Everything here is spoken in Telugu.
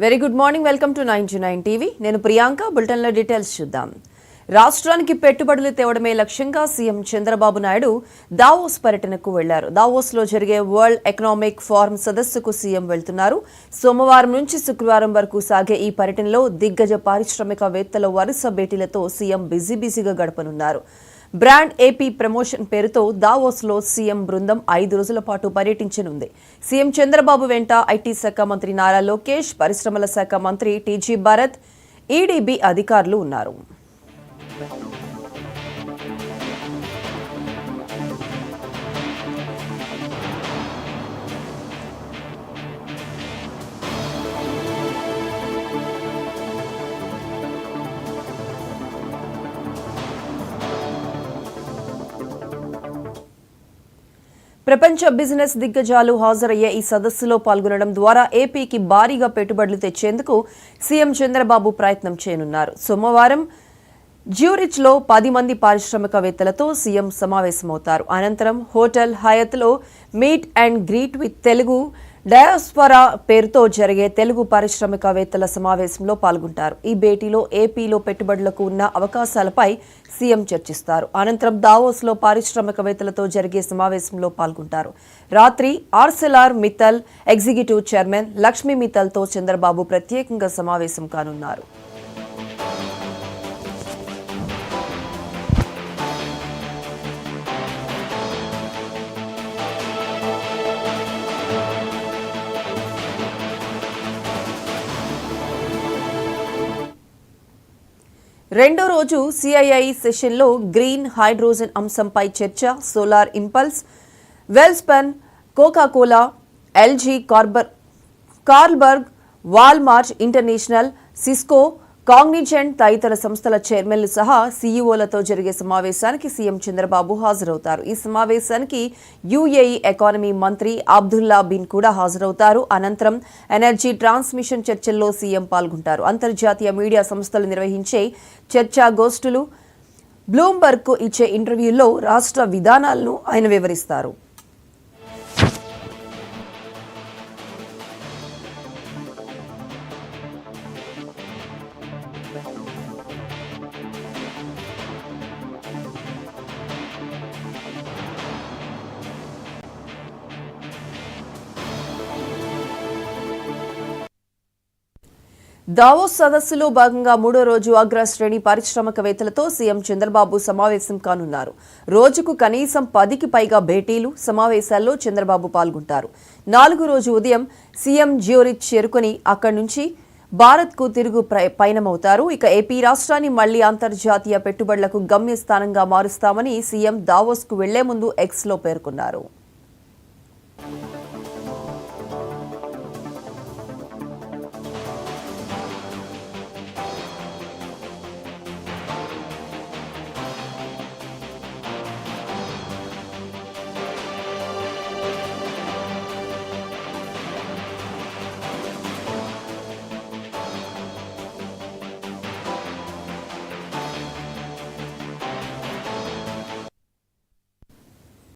Very good morning. Welcome to 929 TV. నేను ప్రియాంక. బులెటిన్లో డీటెయిల్స్ చూద్దాం. రాష్ట్రానికి పెట్టుబడులు తేవడమే లక్ష్యంగా సీఎం చంద్రబాబు నాయుడు దావోస్ పర్యటనకు వెళ్లారు. దావోస్లో జరిగే వరల్డ్ ఎకనామిక్ ఫోరం సదస్సుకు సీఎం వెళ్తున్నారు. సోమవారం నుంచి శుక్రవారం వరకు సాగే ఈ పర్యటనలో దిగ్గజ పారిశ్రామికవేత్తల వరుస భేటీలతో సీఎం బిజీగా గడపనున్నారు. బ్రాండ్ ఏపీ ప్రమోషన్ పేరుతో దావోస్లో సీఎం బృందం 5 రోజుల పాటు పర్యటించనుంది. సీఎం చంద్రబాబు వెంట ఐటీ శాఖ మంత్రి నారా లోకేష్, పరిశ్రమల శాఖ మంత్రి టీజీ భరత్, ఈడీబీ అధికారులు ఉన్నారు. ప్రపంచ బిజినెస్ దిగ్గజాలు హాజరయ్యే ఈ సదస్సులో పాల్గొనడం ద్వారా ఏపీకి భారీగా పెట్టుబడులు తెచ్చేందుకు సీఎం చంద్రబాబు ప్రయత్నం చేయనున్నారు. సోమవారం జ్యూరిచ్లో 10 మంది పారిశ్రామికవేత్తలతో సీఎం సమావేశమవుతారు. అనంతరం హోటల్ హయత్లో meet and greet with Telugu diaspora పేరుతో జరిగే తెలుగు పారిశ్రామికవేత్తల సమావేశంలో పాల్గొంటారు. ఈ భేటీలో ఏపీలో పెట్టుబడులకు ఉన్న అవకాశాలపై సీఎం చర్చిస్తారు. అనంతరం దావోస్లో పారిశ్రామికవేత్తలతో జరిగే సమావేశంలో పాల్గొంటారు. రాత్రి Arcelor Mittal executive chairman Lakshmi మిత్తల్తో చంద్రబాబు ప్రత్యేకంగా సమావేశం కానున్నారు. రెండో రోజు సిఐఐ సెషన్లో గ్రీన్ హైడ్రోజన్ అంశంపై చర్చ. Solar Impulse, Welspun, Coca Cola, LG, Carlsberg, Walmart international, Cisco, Cognizant తదితర సంస్థల చైర్మన్లు సహా సీఈఓలతో జరిగే సమావేశానికి సీఎం చంద్రబాబు హాజరవుతారు. ఈ సమావేశానికి యూఏఈ ఎకానమీ మంత్రి అబ్దుల్లా బిన్ కూడా హాజరవుతారు. అనంతరం ఎనర్జీ ట్రాన్స్మిషన్ చర్చల్లో సీఎం పాల్గొంటారు. అంతర్జాతీయ మీడియా సంస్థలు నిర్వహించే చర్చాగోష్ఠులు, బ్లూంబర్గ్కు ఇచ్చే ఇంటర్వ్యూల్లో రాష్ట్ర విధానాలను ఆయన వివరిస్తారు. దావోస్ సదస్సులో భాగంగా 3వ రోజు అగ్రశ్రేణి పారిశ్రామికవేత్తలతో సీఎం చంద్రబాబు సమావేశం కానున్నారు. రోజుకు కనీసం 10కి పైగా భేటీలు, సమావేశాల్లో చంద్రబాబు పాల్గొంటారు. 4వ రోజు ఉదయం సీఎం జ్యూరిచ్ చేరుకుని అక్కడి నుంచి భారత్కు తిరుగు పయనమవుతారు. ఇక ఏపీ రాష్ట్రాన్ని మళ్లీ అంతర్జాతీయ పెట్టుబడులకు గమ్యస్థానంగా మారుస్తామని సీఎం దావోస్కు వెళ్లే ముందు ఎక్స్లో పేర్కొన్నారు.